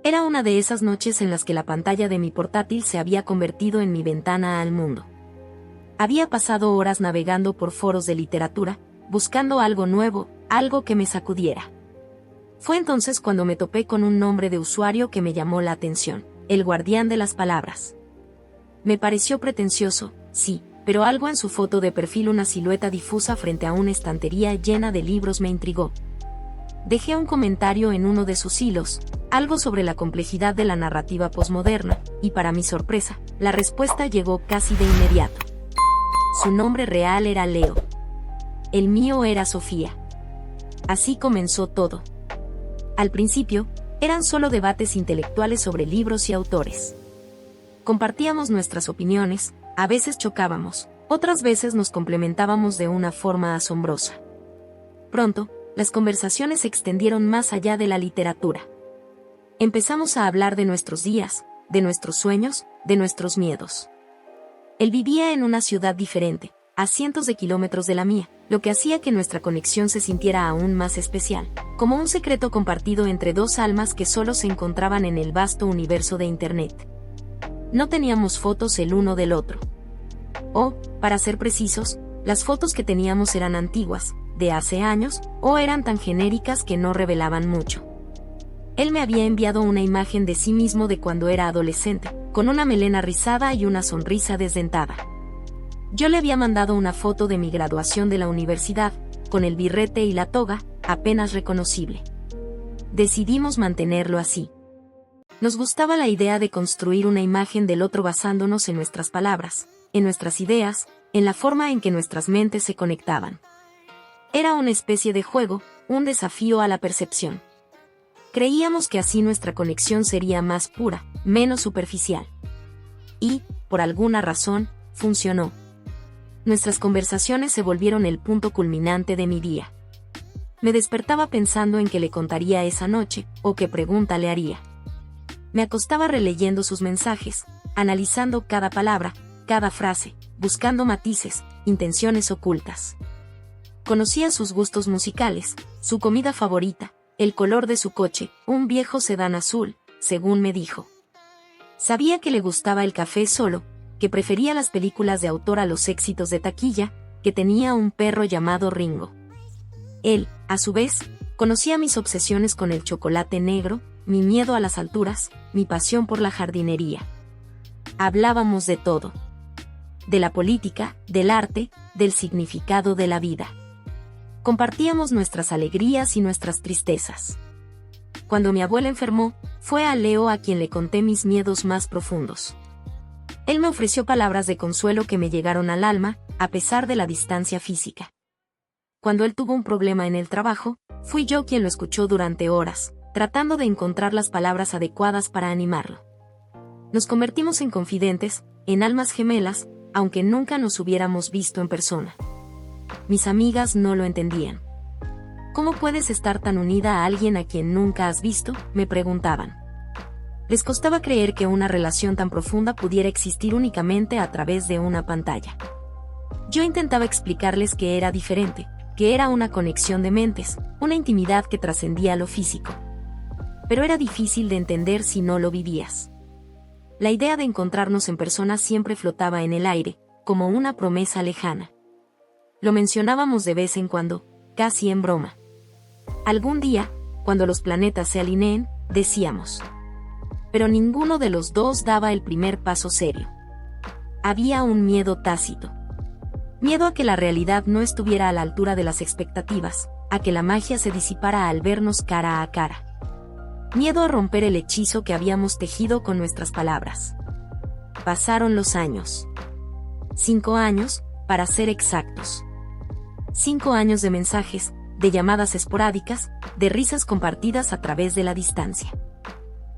Era una de esas noches en las que la pantalla de mi portátil se había convertido en mi ventana al mundo. Había pasado horas navegando por foros de literatura, buscando algo nuevo, algo que me sacudiera. Fue entonces cuando me topé con un nombre de usuario que me llamó la atención: El Guardián de las Palabras. Me pareció pretencioso, sí, pero algo en su foto de perfil, una silueta difusa frente a una estantería llena de libros, me intrigó. Dejé un comentario en uno de sus hilos, algo sobre la complejidad de la narrativa posmoderna, y para mi sorpresa, la respuesta llegó casi de inmediato. Su nombre real era Leo. El mío era Sofía. Así comenzó todo. Al principio, eran solo debates intelectuales sobre libros y autores. Compartíamos nuestras opiniones, a veces chocábamos, otras veces nos complementábamos de una forma asombrosa. Pronto, las conversaciones se extendieron más allá de la literatura. Empezamos a hablar de nuestros días, de nuestros sueños, de nuestros miedos. Él vivía en una ciudad diferente, a cientos de kilómetros de la mía, lo que hacía que nuestra conexión se sintiera aún más especial, como un secreto compartido entre dos almas que solo se encontraban en el vasto universo de Internet. No teníamos fotos el uno del otro. O, para ser precisos, las fotos que teníamos eran antiguas, de hace años, o eran tan genéricas que no revelaban mucho. Él me había enviado una imagen de sí mismo de cuando era adolescente, con una melena rizada y una sonrisa desdentada. Yo le había mandado una foto de mi graduación de la universidad, con el birrete y la toga, apenas reconocible. Decidimos mantenerlo así. Nos gustaba la idea de construir una imagen del otro basándonos en nuestras palabras, en nuestras ideas, en la forma en que nuestras mentes se conectaban. Era una especie de juego, un desafío a la percepción. Creíamos que así nuestra conexión sería más pura, menos superficial. Y, por alguna razón, funcionó. Nuestras conversaciones se volvieron el punto culminante de mi día. Me despertaba pensando en qué le contaría esa noche, o qué pregunta le haría. Me acostaba releyendo sus mensajes, analizando cada palabra, cada frase, buscando matices, intenciones ocultas. Conocía sus gustos musicales, su comida favorita, el color de su coche, un viejo sedán azul, según me dijo. Sabía que le gustaba el café solo, que prefería las películas de autor a los éxitos de taquilla, que tenía un perro llamado Ringo. Él, a su vez, conocía mis obsesiones con el chocolate negro, mi miedo a las alturas, mi pasión por la jardinería. Hablábamos de todo. De la política, del arte, del significado de la vida. Compartíamos nuestras alegrías y nuestras tristezas. Cuando mi abuela enfermó, fue a Leo a quien le conté mis miedos más profundos. Él me ofreció palabras de consuelo que me llegaron al alma, a pesar de la distancia física. Cuando él tuvo un problema en el trabajo, fui yo quien lo escuchó durante horas, tratando de encontrar las palabras adecuadas para animarlo. Nos convertimos en confidentes, en almas gemelas, aunque nunca nos hubiéramos visto en persona. Mis amigas no lo entendían. ¿Cómo puedes estar tan unida a alguien a quien nunca has visto?, me preguntaban. Les costaba creer que una relación tan profunda pudiera existir únicamente a través de una pantalla. Yo intentaba explicarles que era diferente, que era una conexión de mentes, una intimidad que trascendía lo físico. Pero era difícil de entender si no lo vivías. La idea de encontrarnos en persona siempre flotaba en el aire, como una promesa lejana. Lo mencionábamos de vez en cuando, casi en broma. Algún día, cuando los planetas se alineen, decíamos. Pero ninguno de los dos daba el primer paso serio. Había un miedo tácito. Miedo a que la realidad no estuviera a la altura de las expectativas, a que la magia se disipara al vernos cara a cara. Miedo a romper el hechizo que habíamos tejido con nuestras palabras. Pasaron los años. 5 años, para ser exactos. 5 años de mensajes, de llamadas esporádicas, de risas compartidas a través de la distancia.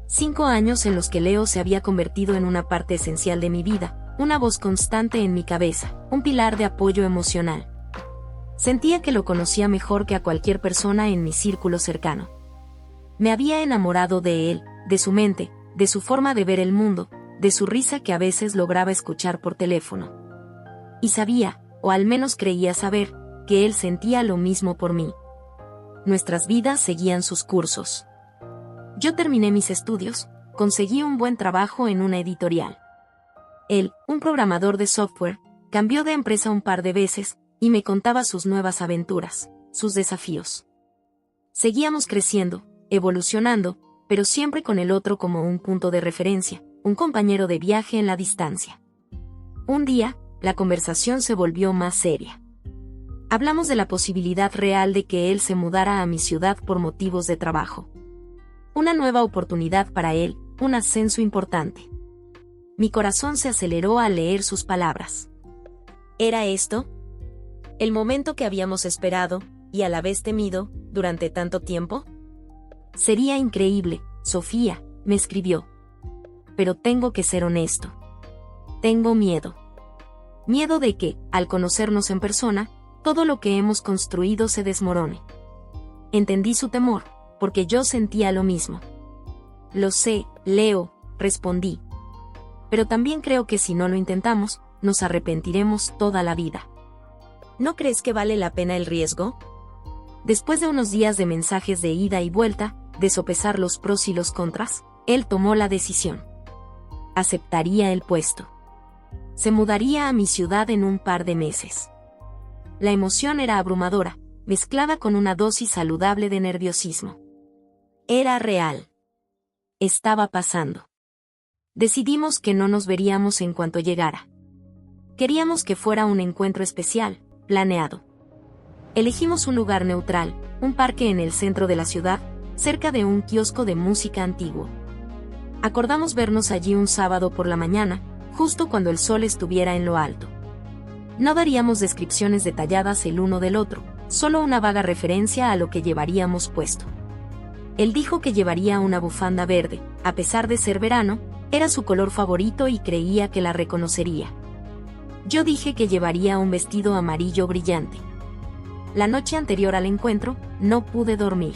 5 años en los que Leo se había convertido en una parte esencial de mi vida, una voz constante en mi cabeza, un pilar de apoyo emocional. Sentía que lo conocía mejor que a cualquier persona en mi círculo cercano. Me había enamorado de él, de su mente, de su forma de ver el mundo, de su risa que a veces lograba escuchar por teléfono. Y sabía, o al menos creía saber, que él sentía lo mismo por mí. Nuestras vidas seguían sus cursos. Yo terminé mis estudios, conseguí un buen trabajo en una editorial. Él, un programador de software, cambió de empresa un par de veces, y me contaba sus nuevas aventuras, sus desafíos. Seguíamos creciendo, evolucionando, pero siempre con el otro como un punto de referencia, un compañero de viaje en la distancia. Un día, la conversación se volvió más seria. Hablamos de la posibilidad real de que él se mudara a mi ciudad por motivos de trabajo. Una nueva oportunidad para él, un ascenso importante. Mi corazón se aceleró al leer sus palabras. ¿Era esto? ¿El momento que habíamos esperado, y a la vez temido, durante tanto tiempo? Sería increíble, Sofía, me escribió. Pero tengo que ser honesto. Tengo miedo. Miedo de que, al conocernos en persona, todo lo que hemos construido se desmorone. Entendí su temor, porque yo sentía lo mismo. Lo sé, Leo, respondí. Pero también creo que si no lo intentamos, nos arrepentiremos toda la vida. ¿No crees que vale la pena el riesgo? Después de unos días de mensajes de ida y vuelta, de sopesar los pros y los contras, él tomó la decisión. Aceptaría el puesto. Se mudaría a mi ciudad en un par de meses. La emoción era abrumadora, mezclada con una dosis saludable de nerviosismo. Era real. Estaba pasando. Decidimos que no nos veríamos en cuanto llegara. Queríamos que fuera un encuentro especial, planeado. Elegimos un lugar neutral, un parque en el centro de la ciudad, cerca de un kiosco de música antiguo. Acordamos vernos allí un sábado por la mañana, justo cuando el sol estuviera en lo alto. No daríamos descripciones detalladas el uno del otro, solo una vaga referencia a lo que llevaríamos puesto. Él dijo que llevaría una bufanda verde, a pesar de ser verano, era su color favorito y creía que la reconocería. Yo dije que llevaría un vestido amarillo brillante. La noche anterior al encuentro, no pude dormir.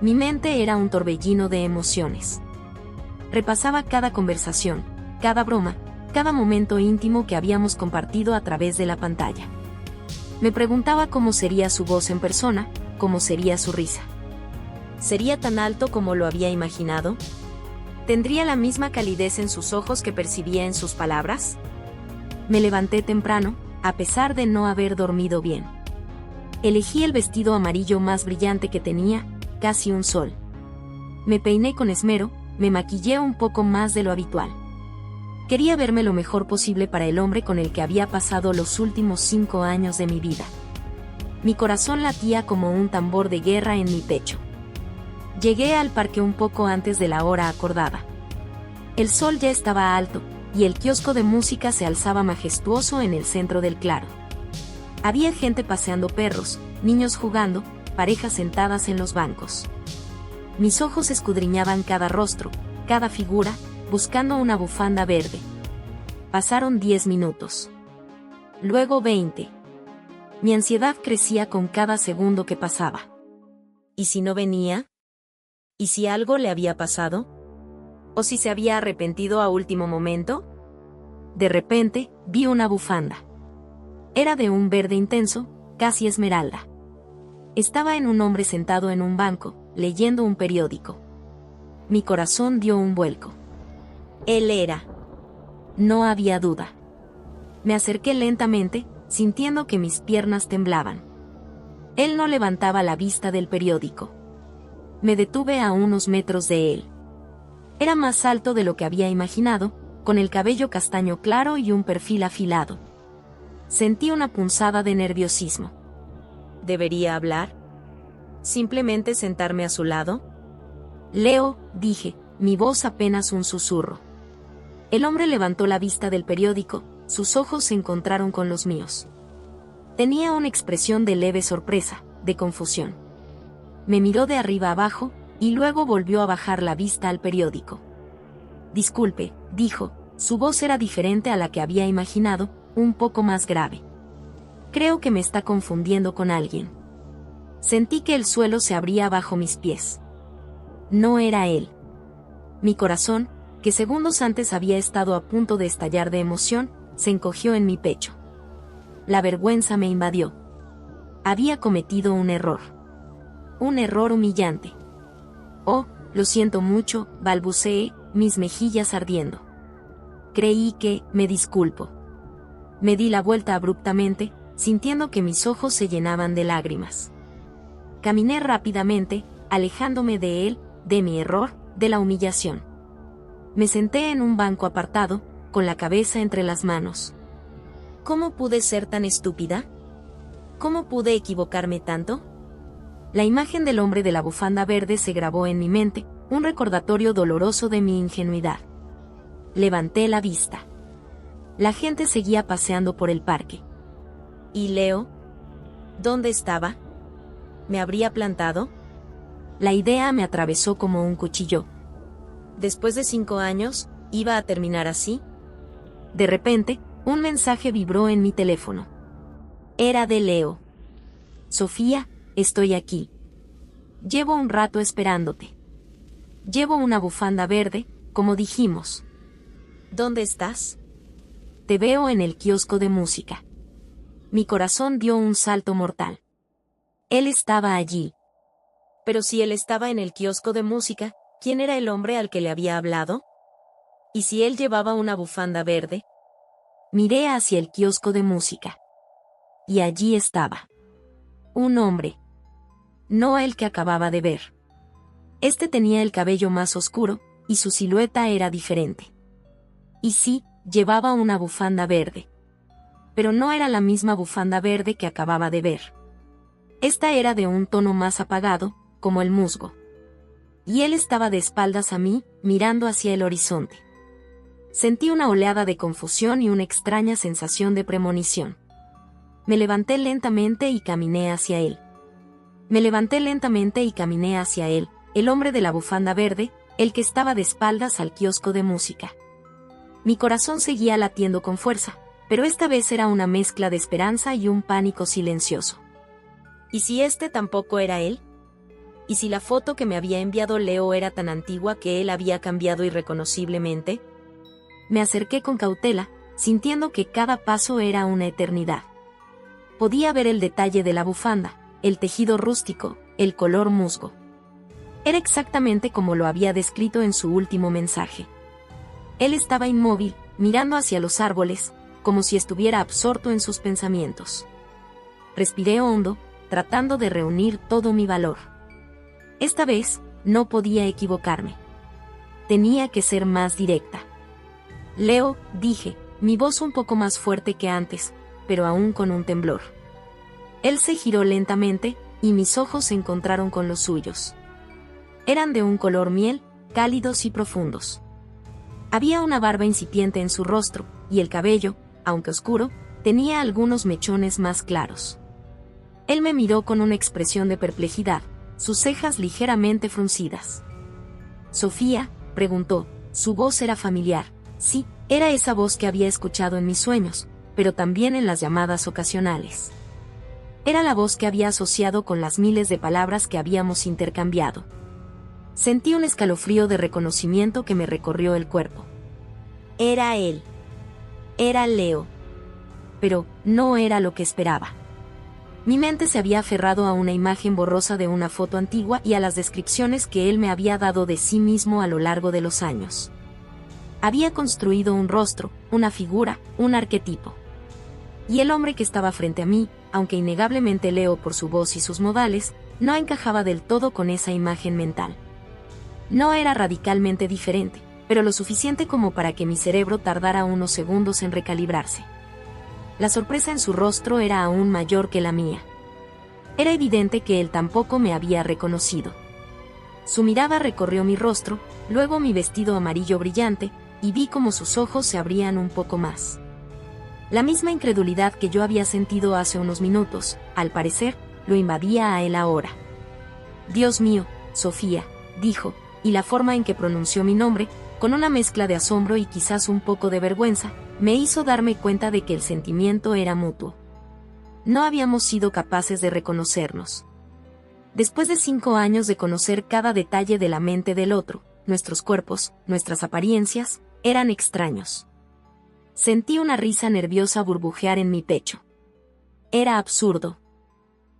Mi mente era un torbellino de emociones. Repasaba cada conversación, cada broma, cada momento íntimo que habíamos compartido a través de la pantalla. Me preguntaba cómo sería su voz en persona, cómo sería su risa. ¿Sería tan alto como lo había imaginado? ¿Tendría la misma calidez en sus ojos que percibía en sus palabras? Me levanté temprano, a pesar de no haber dormido bien. Elegí el vestido amarillo más brillante que tenía, casi un sol. Me peiné con esmero, me maquillé un poco más de lo habitual. Quería verme lo mejor posible para el hombre con el que había pasado los últimos 5 años de mi vida. Mi corazón latía como un tambor de guerra en mi pecho. Llegué al parque un poco antes de la hora acordada. El sol ya estaba alto, y el kiosco de música se alzaba majestuoso en el centro del claro. Había gente paseando perros, niños jugando, parejas sentadas en los bancos. Mis ojos escudriñaban cada rostro, cada figura, buscando una bufanda verde. Pasaron 10 minutos. Luego 20. Mi ansiedad crecía con cada segundo que pasaba. ¿Y si no venía? ¿Y si algo le había pasado? ¿O si se había arrepentido a último momento? De repente, vi una bufanda. Era de un verde intenso, casi esmeralda. Estaba en un hombre sentado en un banco, leyendo un periódico. Mi corazón dio un vuelco. Él era. No había duda. Me acerqué lentamente, sintiendo que mis piernas temblaban. Él no levantaba la vista del periódico. Me detuve a unos metros de él. Era más alto de lo que había imaginado, con el cabello castaño claro y un perfil afilado. Sentí una punzada de nerviosismo. ¿Debería hablar? ¿Simplemente sentarme a su lado? Leo, dije, mi voz apenas un susurro. El hombre levantó la vista del periódico, sus ojos se encontraron con los míos. Tenía una expresión de leve sorpresa, de confusión. Me miró de arriba abajo, y luego volvió a bajar la vista al periódico. Disculpe, dijo, su voz era diferente a la que había imaginado, un poco más grave. Creo que me está confundiendo con alguien. Sentí que el suelo se abría bajo mis pies. No era él. Mi corazón, que segundos antes había estado a punto de estallar de emoción, se encogió en mi pecho. La vergüenza me invadió. Había cometido un error. Un error humillante. Oh, Lo siento mucho, balbuceé, mis mejillas ardiendo. Creí que, me disculpo. Me di la vuelta abruptamente, sintiendo que mis ojos se llenaban de lágrimas. Caminé rápidamente, alejándome de él, de mi error, de la humillación. Me senté en un banco apartado, con la cabeza entre las manos. ¿Cómo pude ser tan estúpida? ¿Cómo pude equivocarme tanto? La imagen del hombre de la bufanda verde se grabó en mi mente, un recordatorio doloroso de mi ingenuidad. Levanté la vista. La gente seguía paseando por el parque. ¿Y Leo? ¿Dónde estaba? ¿Me habría plantado? La idea me atravesó como un cuchillo. Después de 5 años, ¿iba a terminar así? De repente, un mensaje vibró en mi teléfono. Era de Leo. Sofía, estoy aquí. Llevo un rato esperándote. Llevo una bufanda verde, como dijimos. ¿Dónde estás? Te veo en el kiosco de música. Mi corazón dio un salto mortal. Él estaba allí. Pero si él estaba en el kiosco de música, ¿quién era el hombre al que le había hablado? ¿Y si él llevaba una bufanda verde? Miré hacia el kiosco de música. Y allí estaba. Un hombre. No el que acababa de ver. Este tenía el cabello más oscuro, y su silueta era diferente. Y sí, llevaba una bufanda verde. Pero no era la misma bufanda verde que acababa de ver. Esta era de un tono más apagado, como el musgo. Y él estaba de espaldas a mí, mirando hacia el horizonte. Sentí una oleada de confusión y una extraña sensación de premonición. Me levanté lentamente y caminé hacia él. Me levanté lentamente y caminé hacia él, el hombre de la bufanda verde, el que estaba de espaldas al kiosco de música. Mi corazón seguía latiendo con fuerza, pero esta vez era una mezcla de esperanza y un pánico silencioso. ¿Y si este tampoco era él? ¿Y si la foto que me había enviado Leo era tan antigua que él había cambiado irreconociblemente? Me acerqué con cautela, sintiendo que cada paso era una eternidad. Podía ver el detalle de la bufanda, el tejido rústico, el color musgo. Era exactamente como lo había descrito en su último mensaje. Él estaba inmóvil, mirando hacia los árboles, como si estuviera absorto en sus pensamientos. Respiré hondo, tratando de reunir todo mi valor. Esta vez, no podía equivocarme. Tenía que ser más directa. Leo, dije, mi voz un poco más fuerte que antes, pero aún con un temblor. Él se giró lentamente, y mis ojos se encontraron con los suyos. Eran de un color miel, cálidos y profundos. Había una barba incipiente en su rostro, y el cabello, aunque oscuro, tenía algunos mechones más claros. Él me miró con una expresión de perplejidad, sus cejas ligeramente fruncidas. «Sofía», preguntó, su voz era familiar. Sí, era esa voz que había escuchado en mis sueños, pero también en las llamadas ocasionales. Era la voz que había asociado con las miles de palabras que habíamos intercambiado. Sentí un escalofrío de reconocimiento que me recorrió el cuerpo. Era él. Era Leo. Pero no era lo que esperaba. Mi mente se había aferrado a una imagen borrosa de una foto antigua y a las descripciones que él me había dado de sí mismo a lo largo de los años. Había construido un rostro, una figura, un arquetipo. Y el hombre que estaba frente a mí, aunque innegablemente Leo por su voz y sus modales, no encajaba del todo con esa imagen mental. No era radicalmente diferente, pero lo suficiente como para que mi cerebro tardara unos segundos en recalibrarse. La sorpresa en su rostro era aún mayor que la mía. Era evidente que él tampoco me había reconocido. Su mirada recorrió mi rostro, luego mi vestido amarillo brillante, y vi cómo sus ojos se abrían un poco más. La misma incredulidad que yo había sentido hace unos minutos, al parecer, lo invadía a él ahora. «Dios mío, Sofía», dijo, y la forma en que pronunció mi nombre, con una mezcla de asombro y quizás un poco de vergüenza, me hizo darme cuenta de que el sentimiento era mutuo. No habíamos sido capaces de reconocernos. Después de 5 años de conocer cada detalle de la mente del otro, nuestros cuerpos, nuestras apariencias, eran extraños. Sentí una risa nerviosa burbujear en mi pecho. Era absurdo.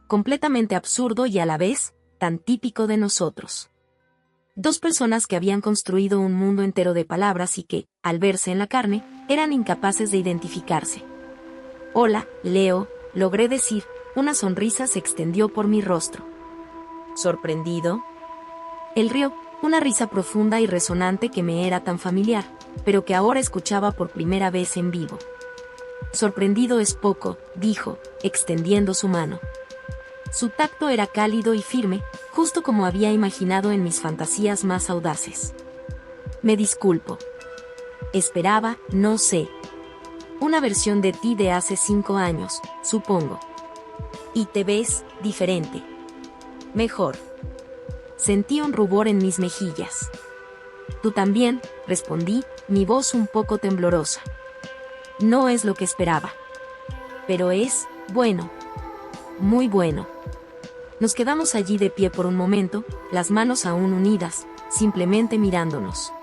Completamente absurdo y a la vez, tan típico de nosotros. Dos personas que habían construido un mundo entero de palabras y que, al verse en la carne, eran incapaces de identificarse. Hola, Leo, logré decir. Una sonrisa se extendió por mi rostro. ¿Sorprendido? Él rió, una risa profunda y resonante que me era tan familiar, pero que ahora escuchaba por primera vez en vivo. Sorprendido es poco, dijo, extendiendo su mano. Su tacto era cálido y firme, justo como había imaginado en mis fantasías más audaces. Me disculpo. Esperaba, no sé. Una versión de ti de hace 5 años, supongo. Y te ves diferente. Mejor. Sentí un rubor en mis mejillas. Tú también, respondí, mi voz un poco temblorosa. No es lo que esperaba. Pero es, bueno. Muy bueno. Nos quedamos allí de pie por un momento, las manos aún unidas, simplemente mirándonos.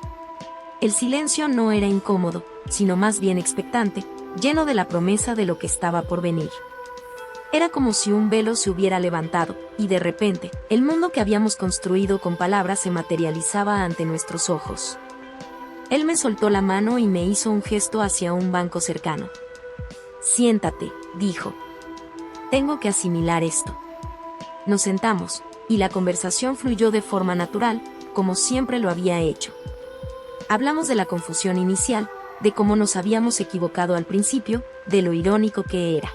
El silencio no era incómodo, sino más bien expectante, lleno de la promesa de lo que estaba por venir. Era como si un velo se hubiera levantado, y de repente, el mundo que habíamos construido con palabras se materializaba ante nuestros ojos. Él me soltó la mano y me hizo un gesto hacia un banco cercano. Siéntate, dijo. Tengo que asimilar esto. Nos sentamos, y la conversación fluyó de forma natural, como siempre lo había hecho. Hablamos de la confusión inicial, de cómo nos habíamos equivocado al principio, de lo irónico que era.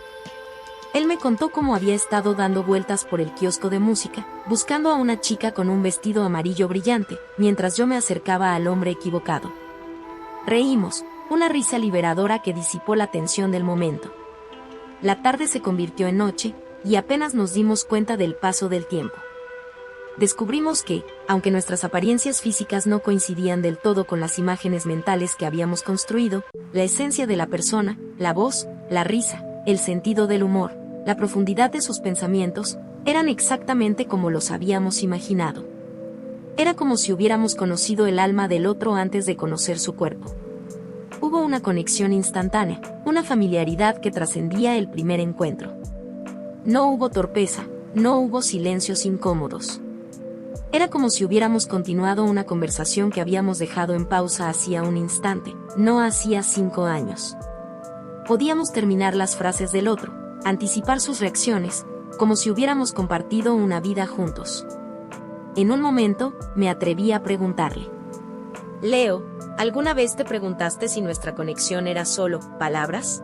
Él me contó cómo había estado dando vueltas por el kiosco de música, buscando a una chica con un vestido amarillo brillante, mientras yo me acercaba al hombre equivocado. Reímos, una risa liberadora que disipó la tensión del momento. La tarde se convirtió en noche, y apenas nos dimos cuenta del paso del tiempo. Descubrimos que, aunque nuestras apariencias físicas no coincidían del todo con las imágenes mentales que habíamos construido, la esencia de la persona, la voz, la risa, el sentido del humor, la profundidad de sus pensamientos, eran exactamente como los habíamos imaginado. Era como si hubiéramos conocido el alma del otro antes de conocer su cuerpo. Hubo una conexión instantánea, una familiaridad que trascendía el primer encuentro. No hubo torpeza, no hubo silencios incómodos. Era como si hubiéramos continuado una conversación que habíamos dejado en pausa hacía un instante, no hacía 5 años. Podíamos terminar las frases del otro, anticipar sus reacciones, como si hubiéramos compartido una vida juntos. En un momento, me atreví a preguntarle. Leo, ¿alguna vez te preguntaste si nuestra conexión era solo palabras?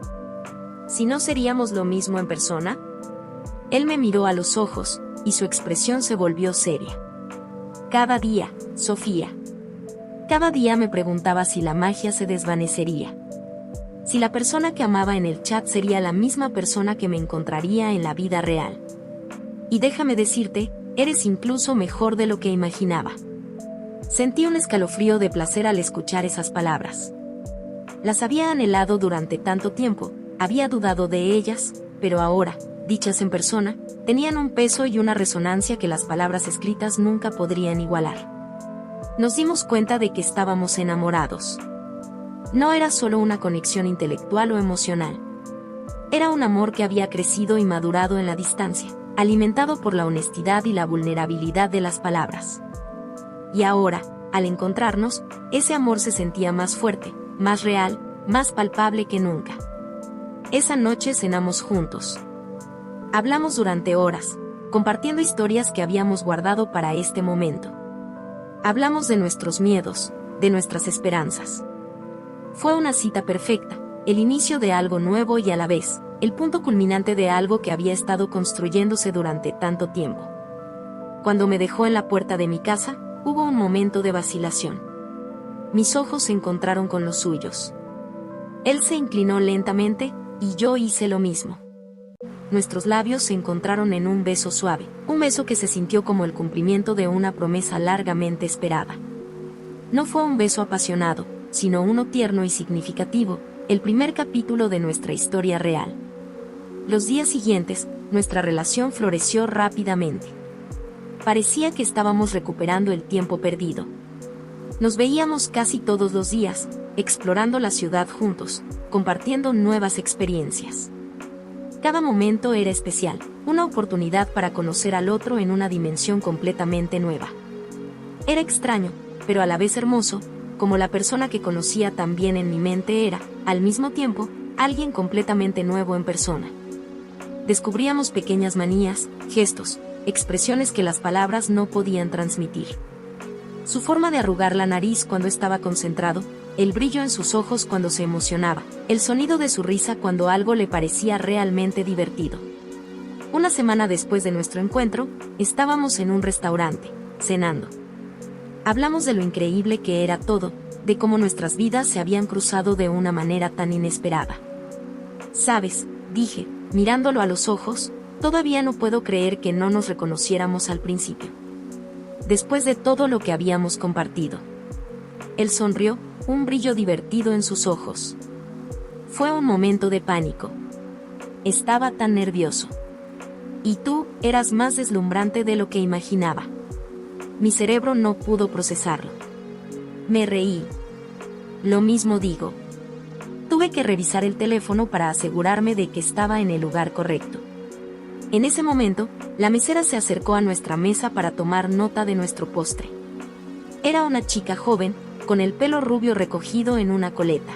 ¿Si no seríamos lo mismo en persona? Él me miró a los ojos, y su expresión se volvió seria. Cada día, Sofía. Cada día me preguntaba si la magia se desvanecería. Si la persona que amaba en el chat sería la misma persona que me encontraría en la vida real. Y déjame decirte, eres incluso mejor de lo que imaginaba. Sentí un escalofrío de placer al escuchar esas palabras. Las había anhelado durante tanto tiempo, había dudado de ellas, pero ahora, dichas en persona, tenían un peso y una resonancia que las palabras escritas nunca podrían igualar. Nos dimos cuenta de que estábamos enamorados. No era solo una conexión intelectual o emocional. Era un amor que había crecido y madurado en la distancia, alimentado por la honestidad y la vulnerabilidad de las palabras. Y ahora, al encontrarnos, ese amor se sentía más fuerte, más real, más palpable que nunca. Esa noche cenamos juntos. Hablamos durante horas, compartiendo historias que habíamos guardado para este momento. Hablamos de nuestros miedos, de nuestras esperanzas. Fue una cita perfecta, el inicio de algo nuevo y a la vez, el punto culminante de algo que había estado construyéndose durante tanto tiempo. Cuando me dejó en la puerta de mi casa, hubo un momento de vacilación. Mis ojos se encontraron con los suyos. Él se inclinó lentamente, y yo hice lo mismo. Nuestros labios se encontraron en un beso suave, un beso que se sintió como el cumplimiento de una promesa largamente esperada. No fue un beso apasionado, sino uno tierno y significativo, el primer capítulo de nuestra historia real. Los días siguientes, nuestra relación floreció rápidamente. Parecía que estábamos recuperando el tiempo perdido. Nos veíamos casi todos los días, explorando la ciudad juntos, compartiendo nuevas experiencias. Cada momento era especial, una oportunidad para conocer al otro en una dimensión completamente nueva. Era extraño, pero a la vez hermoso, como la persona que conocía también en mi mente era, al mismo tiempo, alguien completamente nuevo en persona. Descubríamos pequeñas manías, gestos, expresiones que las palabras no podían transmitir. Su forma de arrugar la nariz cuando estaba concentrado, el brillo en sus ojos cuando se emocionaba, el sonido de su risa cuando algo le parecía realmente divertido. Una semana después de nuestro encuentro, estábamos en un restaurante, cenando. Hablamos de lo increíble que era todo, de cómo nuestras vidas se habían cruzado de una manera tan inesperada. ¿Sabes?, dije, mirándolo a los ojos, todavía no puedo creer que no nos reconociéramos al principio. Después de todo lo que habíamos compartido. Él sonrió, un brillo divertido en sus ojos. Fue un momento de pánico. Estaba tan nervioso. Y tú, eras más deslumbrante de lo que imaginaba. Mi cerebro no pudo procesarlo. Me reí. Lo mismo digo. Tuve que revisar el teléfono para asegurarme de que estaba en el lugar correcto. En ese momento, la mesera se acercó a nuestra mesa para tomar nota de nuestro postre. Era una chica joven, con el pelo rubio recogido en una coleta.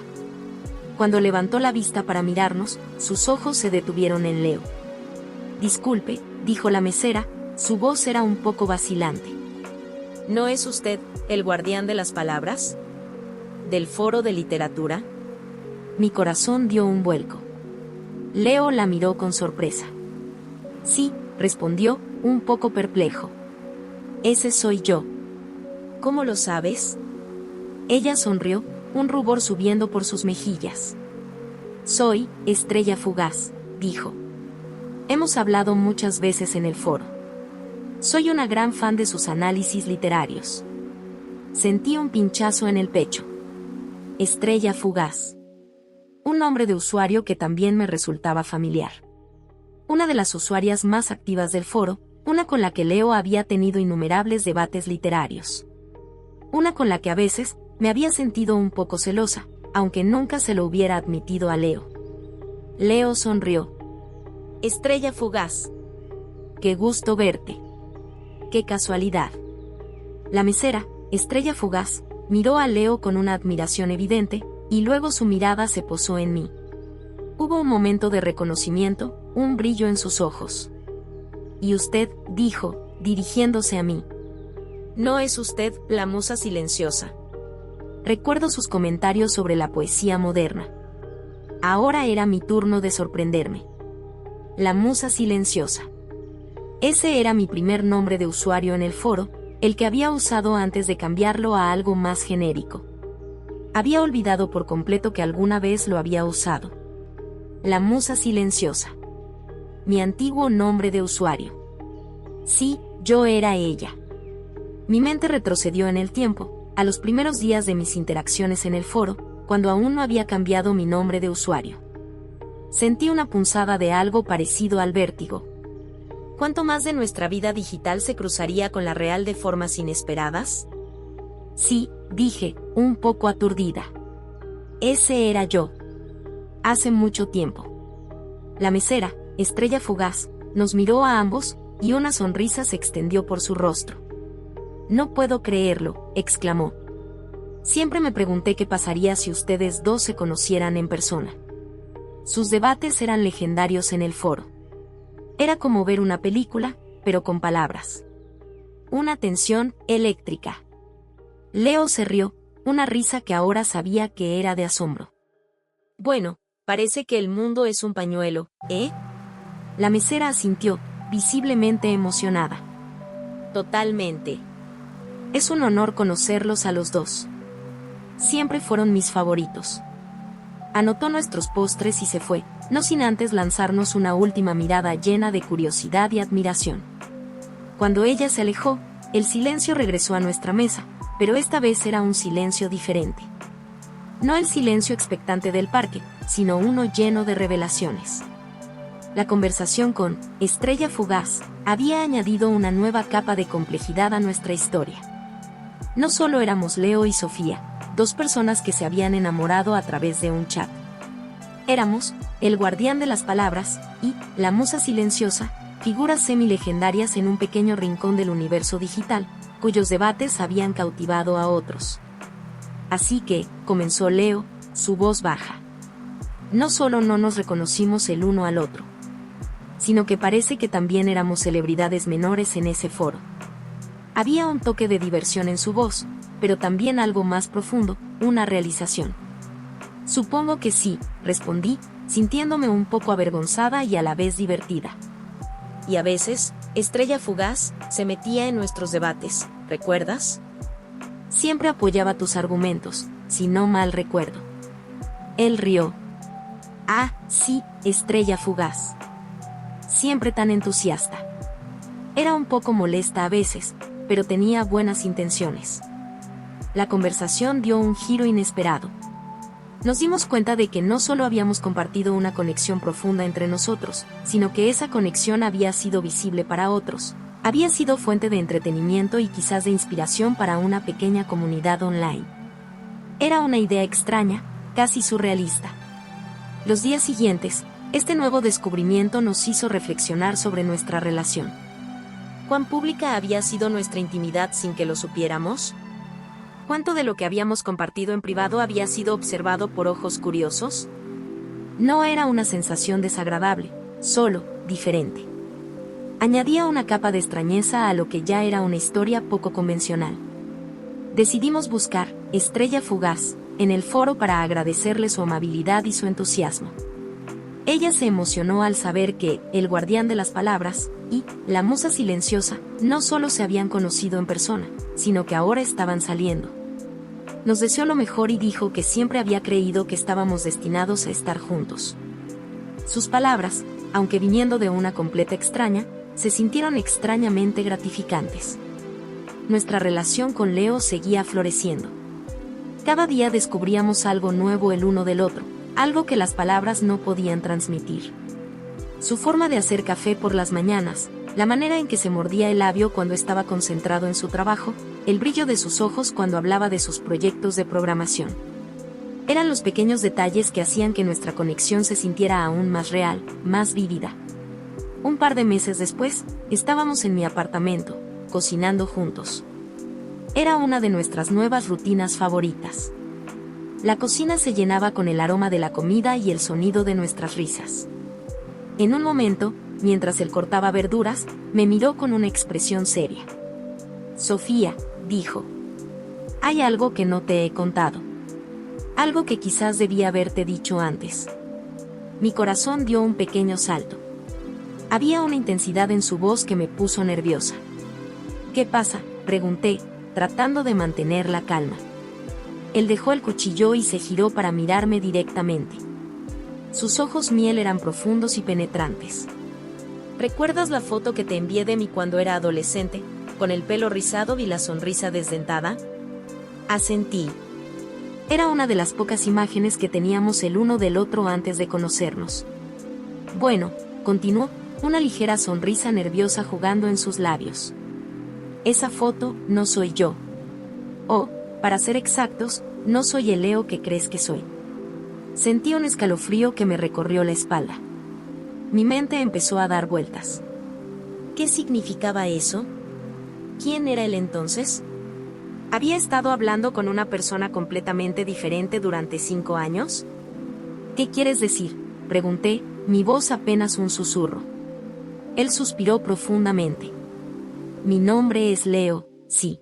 Cuando levantó la vista para mirarnos, sus ojos se detuvieron en Leo. Disculpe, dijo la mesera, su voz era un poco vacilante. ¿No es usted el guardián de las palabras? ¿Del foro de literatura? Mi corazón dio un vuelco. Leo la miró con sorpresa. Sí, respondió, un poco perplejo. Ese soy yo. ¿Cómo lo sabes? Ella sonrió, un rubor subiendo por sus mejillas. Soy Estrella Fugaz, dijo. Hemos hablado muchas veces en el foro. Soy una gran fan de sus análisis literarios. Sentí un pinchazo en el pecho. Estrella Fugaz. Un nombre de usuario que también me resultaba familiar. Una de las usuarias más activas del foro, una con la que Leo había tenido innumerables debates literarios. Una con la que a veces me había sentido un poco celosa, aunque nunca se lo hubiera admitido a Leo. Leo sonrió. Estrella Fugaz. Qué gusto verte. Qué casualidad. La mesera, Estrella Fugaz, miró a Leo con una admiración evidente, y luego su mirada se posó en mí. Hubo un momento de reconocimiento, un brillo en sus ojos. Y usted, dijo, dirigiéndose a mí. ¿No es usted la musa silenciosa? Recuerdo sus comentarios sobre la poesía moderna. Ahora era mi turno de sorprenderme. La musa silenciosa. Ese era mi primer nombre de usuario en el foro, el que había usado antes de cambiarlo a algo más genérico. Había olvidado por completo que alguna vez lo había usado. La musa silenciosa. Mi antiguo nombre de usuario. Sí, yo era ella. Mi mente retrocedió en el tiempo, a los primeros días de mis interacciones en el foro, cuando aún no había cambiado mi nombre de usuario. Sentí una punzada de algo parecido al vértigo. ¿Cuánto más de nuestra vida digital se cruzaría con la real de formas inesperadas? Sí, dije, un poco aturdida. Ese era yo. Hace mucho tiempo. La mesera, Estrella Fugaz, nos miró a ambos, y una sonrisa se extendió por su rostro. No puedo creerlo, exclamó. Siempre me pregunté qué pasaría si ustedes dos se conocieran en persona. Sus debates eran legendarios en el foro. Era como ver una película, pero con palabras. Una tensión eléctrica. Leo se rió, una risa que ahora sabía que era de asombro. Bueno, parece que el mundo es un pañuelo, ¿eh? La mesera asintió, visiblemente emocionada. Totalmente. Es un honor conocerlos a los dos. Siempre fueron mis favoritos. Anotó nuestros postres y se fue, no sin antes lanzarnos una última mirada llena de curiosidad y admiración. Cuando ella se alejó, el silencio regresó a nuestra mesa, pero esta vez era un silencio diferente. No el silencio expectante del parque, sino uno lleno de revelaciones. La conversación con Estrella Fugaz había añadido una nueva capa de complejidad a nuestra historia. No solo éramos Leo y Sofía, dos personas que se habían enamorado a través de un chat. Éramos el guardián de las palabras y la musa silenciosa, figuras semi-legendarias en un pequeño rincón del universo digital, cuyos debates habían cautivado a otros. Así que, comenzó Leo, su voz baja. No solo no nos reconocimos el uno al otro, sino que parece que también éramos celebridades menores en ese foro. Había un toque de diversión en su voz, pero también algo más profundo, una realización. Supongo que sí, respondí, sintiéndome un poco avergonzada y a la vez divertida. Y a veces, Estrella Fugaz se metía en nuestros debates, ¿recuerdas? Siempre apoyaba tus argumentos, si no mal recuerdo. Él rió. Ah, sí, Estrella Fugaz. Siempre tan entusiasta. Era un poco molesta a veces, pero tenía buenas intenciones. La conversación dio un giro inesperado. Nos dimos cuenta de que no solo habíamos compartido una conexión profunda entre nosotros, sino que esa conexión había sido visible para otros. Había sido fuente de entretenimiento y quizás de inspiración para una pequeña comunidad online. Era una idea extraña, casi surrealista. Los días siguientes, este nuevo descubrimiento nos hizo reflexionar sobre nuestra relación. ¿Cuán pública había sido nuestra intimidad sin que lo supiéramos? ¿Cuánto de lo que habíamos compartido en privado había sido observado por ojos curiosos? No era una sensación desagradable, solo diferente. Añadía una capa de extrañeza a lo que ya era una historia poco convencional. Decidimos buscar Estrella Fugaz en el foro para agradecerle su amabilidad y su entusiasmo. Ella se emocionó al saber que el guardián de las palabras y la musa silenciosa no solo se habían conocido en persona, sino que ahora estaban saliendo. Nos deseó lo mejor y dijo que siempre había creído que estábamos destinados a estar juntos. Sus palabras, aunque viniendo de una completa extraña, se sintieron extrañamente gratificantes. Nuestra relación con Leo seguía floreciendo. Cada día descubríamos algo nuevo el uno del otro, algo que las palabras no podían transmitir. Su forma de hacer café por las mañanas, la manera en que se mordía el labio cuando estaba concentrado en su trabajo, el brillo de sus ojos cuando hablaba de sus proyectos de programación. Eran los pequeños detalles que hacían que nuestra conexión se sintiera aún más real, más vívida. Un par de meses después, estábamos en mi apartamento, cocinando juntos. Era una de nuestras nuevas rutinas favoritas. La cocina se llenaba con el aroma de la comida y el sonido de nuestras risas. En un momento, mientras él cortaba verduras, me miró con una expresión seria. Sofía, dijo. Hay algo que no te he contado. Algo que quizás debía haberte dicho antes. Mi corazón dio un pequeño salto. Había una intensidad en su voz que me puso nerviosa. ¿Qué pasa?, pregunté, tratando de mantener la calma. Él dejó el cuchillo y se giró para mirarme directamente. Sus ojos miel eran profundos y penetrantes. ¿Recuerdas la foto que te envié de mí cuando era adolescente, con el pelo rizado y la sonrisa desdentada? Asentí. Era una de las pocas imágenes que teníamos el uno del otro antes de conocernos. Bueno, continuó, una ligera sonrisa nerviosa jugando en sus labios. Esa foto no soy yo. O, para ser exactos, no soy el Leo que crees que soy. Sentí un escalofrío que me recorrió la espalda. Mi mente empezó a dar vueltas. ¿Qué significaba eso? ¿Quién era él entonces? ¿Había estado hablando con una persona completamente diferente durante 5 años? ¿Qué quieres decir?, pregunté, mi voz apenas un susurro. Él suspiró profundamente. Mi nombre es Leo, sí.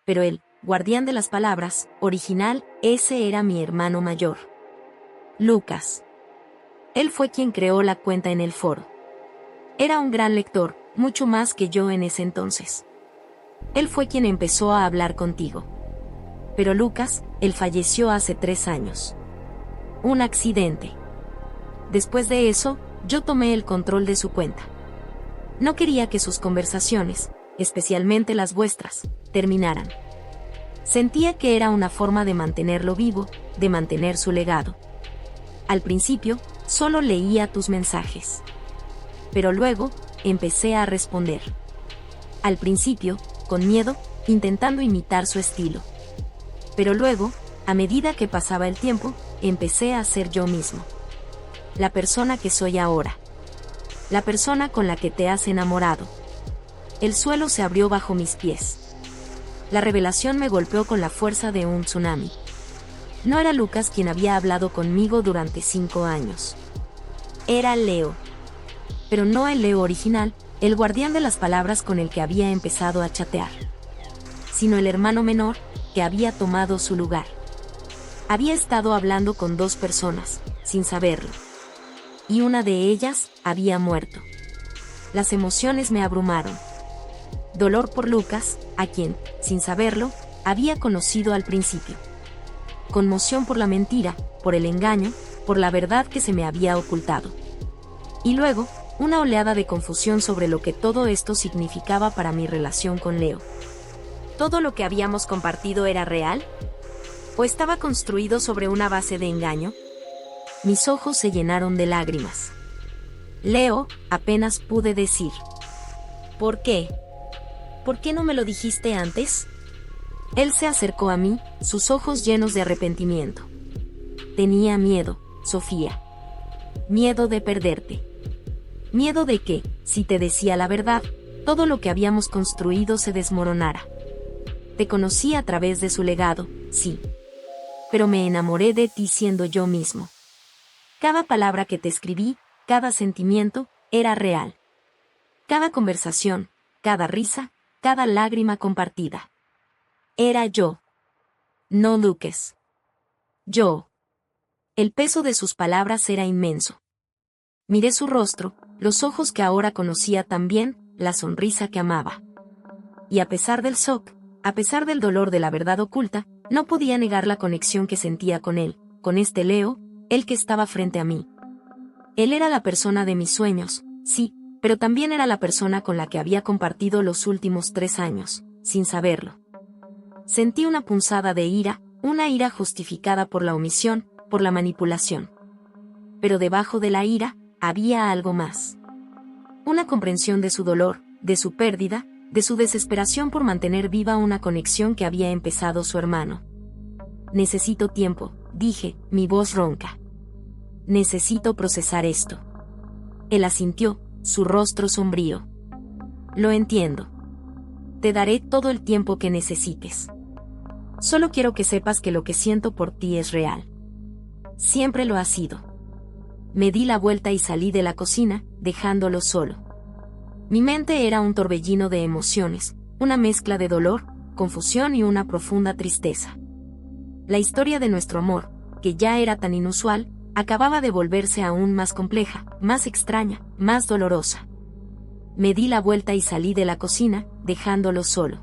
Pero el guardián de las palabras, original, ese era mi hermano mayor. Lucas. Él fue quien creó la cuenta en el foro. Era un gran lector, mucho más que yo en ese entonces. Él fue quien empezó a hablar contigo. Pero Lucas, él falleció hace 3 años. Un accidente. Después de eso, yo tomé el control de su cuenta. No quería que sus conversaciones, especialmente las vuestras, terminaran. Sentía que era una forma de mantenerlo vivo, de mantener su legado. Al principio, solo leía tus mensajes. Pero luego, empecé a responder. Al principio, con miedo, intentando imitar su estilo. Pero luego, a medida que pasaba el tiempo, empecé a ser yo mismo. La persona que soy ahora. La persona con la que te has enamorado. El suelo se abrió bajo mis pies. La revelación me golpeó con la fuerza de un tsunami. No era Lucas quien había hablado conmigo durante 5 años. Era Leo. Pero no el Leo original, el guardián de las palabras con el que había empezado a chatear, sino el hermano menor, que había tomado su lugar. Había estado hablando con 2 personas, sin saberlo. Y una de ellas había muerto. Las emociones me abrumaron. Dolor por Lucas, a quien, sin saberlo, había conocido al principio. Conmoción por la mentira, por el engaño, por la verdad que se me había ocultado. Y luego, una oleada de confusión sobre lo que todo esto significaba para mi relación con Leo. ¿Todo lo que habíamos compartido era real? ¿O estaba construido sobre una base de engaño? Mis ojos se llenaron de lágrimas. Leo, apenas pude decir. ¿Por qué? ¿Por qué no me lo dijiste antes? Él se acercó a mí, sus ojos llenos de arrepentimiento. Tenía miedo, Sofía. Miedo de perderte. Miedo de que, si te decía la verdad, todo lo que habíamos construido se desmoronara. Te conocí a través de su legado, sí. Pero me enamoré de ti siendo yo mismo. Cada palabra que te escribí, cada sentimiento, era real. Cada conversación, cada risa, cada lágrima compartida. Era yo. No Lucas. Yo. El peso de sus palabras era inmenso. Miré su rostro, los ojos que ahora conocía tan bien, la sonrisa que amaba. Y a pesar del shock, a pesar del dolor de la verdad oculta, no podía negar la conexión que sentía con él, con este Leo, el que estaba frente a mí. Él era la persona de mis sueños, sí, pero también era la persona con la que había compartido los últimos 3 años, sin saberlo. Sentí una punzada de ira, una ira justificada por la omisión, por la manipulación. Pero debajo de la ira, había algo más. Una comprensión de su dolor, de su pérdida, de su desesperación por mantener viva una conexión que había empezado su hermano. Necesito tiempo, dije, mi voz ronca. Necesito procesar esto. Él asintió, su rostro sombrío. Lo entiendo. Te daré todo el tiempo que necesites. Solo quiero que sepas que lo que siento por ti es real. Siempre lo ha sido. Me di la vuelta y salí de la cocina, dejándolo solo. Mi mente era un torbellino de emociones, una mezcla de dolor, confusión y una profunda tristeza. La historia de nuestro amor, que ya era tan inusual, acababa de volverse aún más compleja, más extraña, más dolorosa. Me di la vuelta y salí de la cocina, dejándolo solo.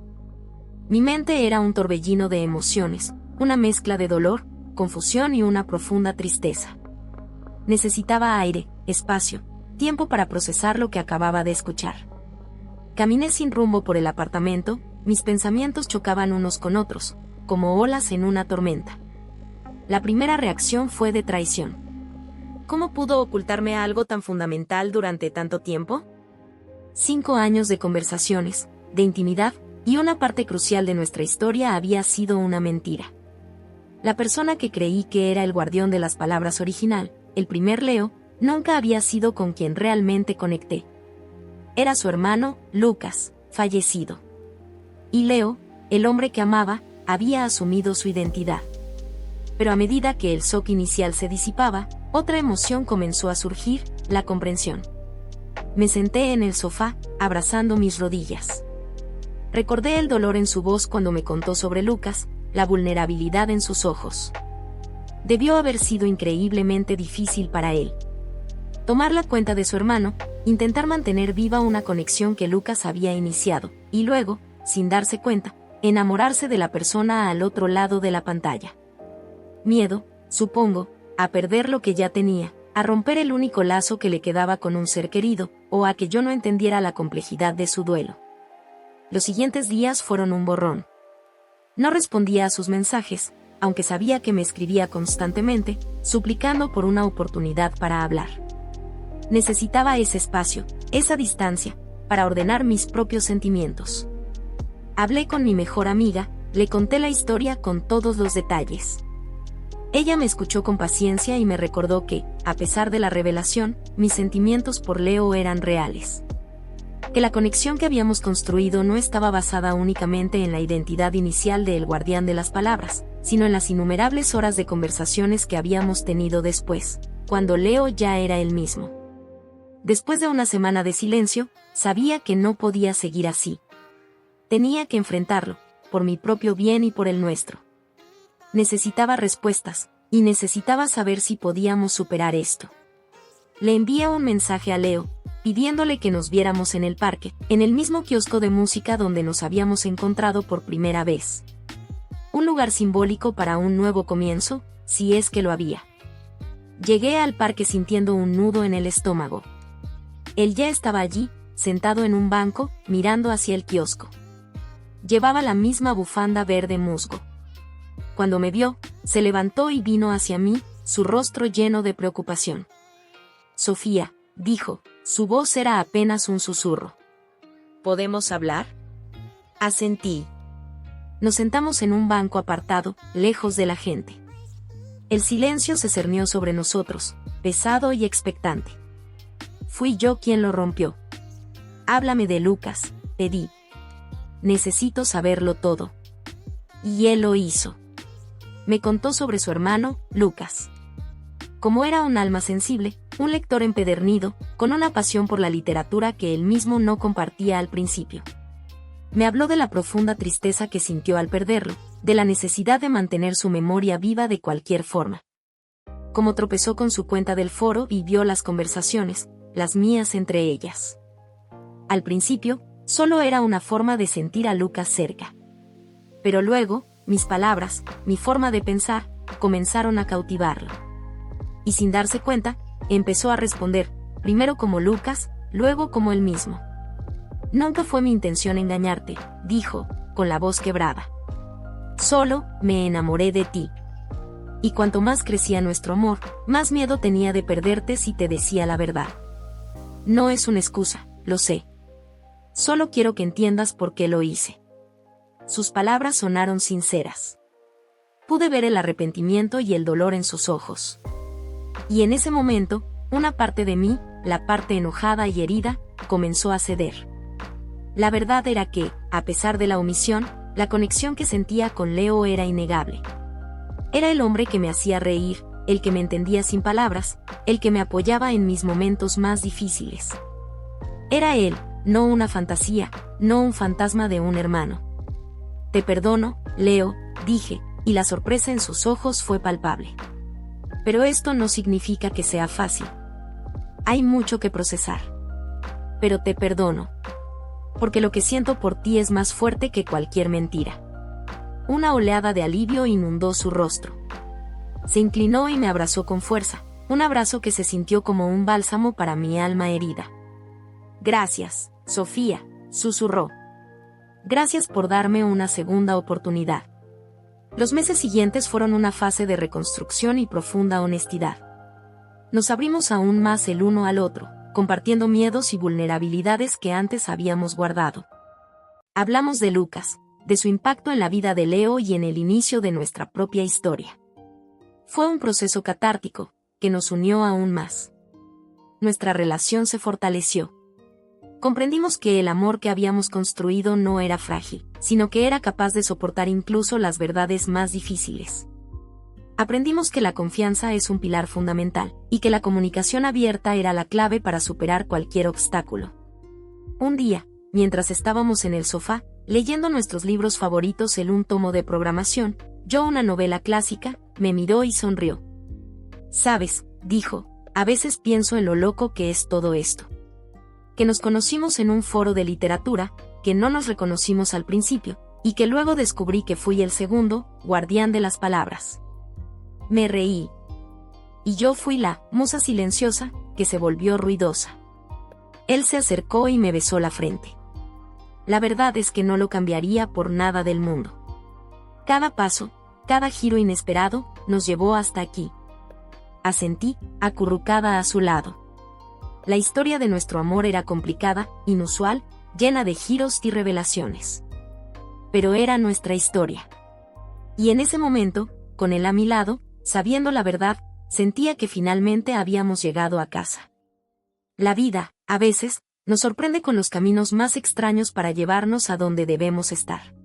Mi mente era un torbellino de emociones, una mezcla de dolor, confusión y una profunda tristeza. Necesitaba aire, espacio, tiempo para procesar lo que acababa de escuchar. Caminé sin rumbo por el apartamento, mis pensamientos chocaban unos con otros, como olas en una tormenta. La primera reacción fue de traición. ¿Cómo pudo ocultarme algo tan fundamental durante tanto tiempo? 5 años de conversaciones, de intimidad, y una parte crucial de nuestra historia había sido una mentira. La persona que creí que era el guardián de las palabras original, el primer Leo, nunca había sido con quien realmente conecté. Era su hermano, Lucas, fallecido. Y Leo, el hombre que amaba, había asumido su identidad. Pero a medida que el shock inicial se disipaba, otra emoción comenzó a surgir, la comprensión. Me senté en el sofá, abrazando mis rodillas. Recordé el dolor en su voz cuando me contó sobre Lucas, la vulnerabilidad en sus ojos. Debió haber sido increíblemente difícil para él. Tomar la cuenta de su hermano, intentar mantener viva una conexión que Lucas había iniciado, y luego, sin darse cuenta, enamorarse de la persona al otro lado de la pantalla. Miedo, supongo, a perder lo que ya tenía, a romper el único lazo que le quedaba con un ser querido, o a que yo no entendiera la complejidad de su duelo. Los siguientes días fueron un borrón. No respondía a sus mensajes, aunque sabía que me escribía constantemente, suplicando por una oportunidad para hablar. Necesitaba ese espacio, esa distancia, para ordenar mis propios sentimientos. Hablé con mi mejor amiga, le conté la historia con todos los detalles. Ella me escuchó con paciencia y me recordó que, a pesar de la revelación, mis sentimientos por Leo eran reales. que la conexión que habíamos construido no estaba basada únicamente en la identidad inicial de El Guardián de las Palabras, sino en las innumerables horas de conversaciones que habíamos tenido después, cuando Leo ya era el mismo. Después de una semana de silencio, sabía que no podía seguir así. Tenía que enfrentarlo, por mi propio bien y por el nuestro. Necesitaba respuestas, y necesitaba saber si podíamos superar esto. Le envié un mensaje a Leo, pidiéndole que nos viéramos en el parque, en el mismo kiosco de música donde nos habíamos encontrado por primera vez. Un lugar simbólico para un nuevo comienzo, si es que lo había. Llegué al parque sintiendo un nudo en el estómago. Él ya estaba allí, sentado en un banco, mirando hacia el kiosco. Llevaba la misma bufanda verde musgo. Cuando me vio, se levantó y vino hacia mí, su rostro lleno de preocupación. «Sofía», dijo, su voz era apenas un susurro. «¿Podemos hablar?» Asentí. Nos sentamos en un banco apartado, lejos de la gente. El silencio se cernió sobre nosotros, pesado y expectante. Fui yo quien lo rompió. «Háblame de Lucas», pedí. «Necesito saberlo todo». Y él lo hizo. Me contó sobre su hermano, Lucas. Como era un alma sensible, un lector empedernido, con una pasión por la literatura que él mismo no compartía al principio. Me habló de la profunda tristeza que sintió al perderlo, de la necesidad de mantener su memoria viva de cualquier forma. Como tropezó con su cuenta del foro y vio las conversaciones, las mías entre ellas. Al principio, solo era una forma de sentir a Lucas cerca. Pero luego, mis palabras, mi forma de pensar, comenzaron a cautivarlo. Y sin darse cuenta, empezó a responder, primero como Lucas, luego como él mismo. «Nunca fue mi intención engañarte», dijo, con la voz quebrada. «Solo, me enamoré de ti. Y cuanto más crecía nuestro amor, más miedo tenía de perderte si te decía la verdad. No es una excusa, lo sé. Solo quiero que entiendas por qué lo hice». Sus palabras sonaron sinceras. Pude ver el arrepentimiento y el dolor en sus ojos. Y en ese momento, una parte de mí, la parte enojada y herida, comenzó a ceder. La verdad era que, a pesar de la omisión, la conexión que sentía con Leo era innegable. Era el hombre que me hacía reír, el que me entendía sin palabras, el que me apoyaba en mis momentos más difíciles. Era él, no una fantasía, no un fantasma de un hermano. «Te perdono, Leo», dije, y la sorpresa en sus ojos fue palpable. «Pero esto no significa que sea fácil. Hay mucho que procesar. Pero te perdono. Porque lo que siento por ti es más fuerte que cualquier mentira». Una oleada de alivio inundó su rostro. Se inclinó y me abrazó con fuerza, un abrazo que se sintió como un bálsamo para mi alma herida. «Gracias, Sofía», susurró. «Gracias por darme una segunda oportunidad». Los meses siguientes fueron una fase de reconstrucción y profunda honestidad. Nos abrimos aún más el uno al otro, compartiendo miedos y vulnerabilidades que antes habíamos guardado. Hablamos de Lucas, de su impacto en la vida de Leo y en el inicio de nuestra propia historia. Fue un proceso catártico, que nos unió aún más. Nuestra relación se fortaleció. Comprendimos que el amor que habíamos construido no era frágil, sino que era capaz de soportar incluso las verdades más difíciles. Aprendimos que la confianza es un pilar fundamental, y que la comunicación abierta era la clave para superar cualquier obstáculo. Un día, mientras estábamos en el sofá, leyendo nuestros libros favoritos, él un tomo de programación, yo una novela clásica, me miró y sonrió. «Sabes», dijo, «a veces pienso en lo loco que es todo esto. Que nos conocimos en un foro de literatura, que no nos reconocimos al principio, y que luego descubrí que fui el segundo, guardián de las palabras». Me reí. Y yo fui la musa silenciosa, que se volvió ruidosa. Él se acercó y me besó la frente. La verdad es que no lo cambiaría por nada del mundo. Cada paso, cada giro inesperado, nos llevó hasta aquí. Asentí, acurrucada a su lado. La historia de nuestro amor era complicada, inusual, llena de giros y revelaciones. Pero era nuestra historia. Y en ese momento, con él a mi lado, sabiendo la verdad, sentía que finalmente habíamos llegado a casa. La vida, a veces, nos sorprende con los caminos más extraños para llevarnos a donde debemos estar.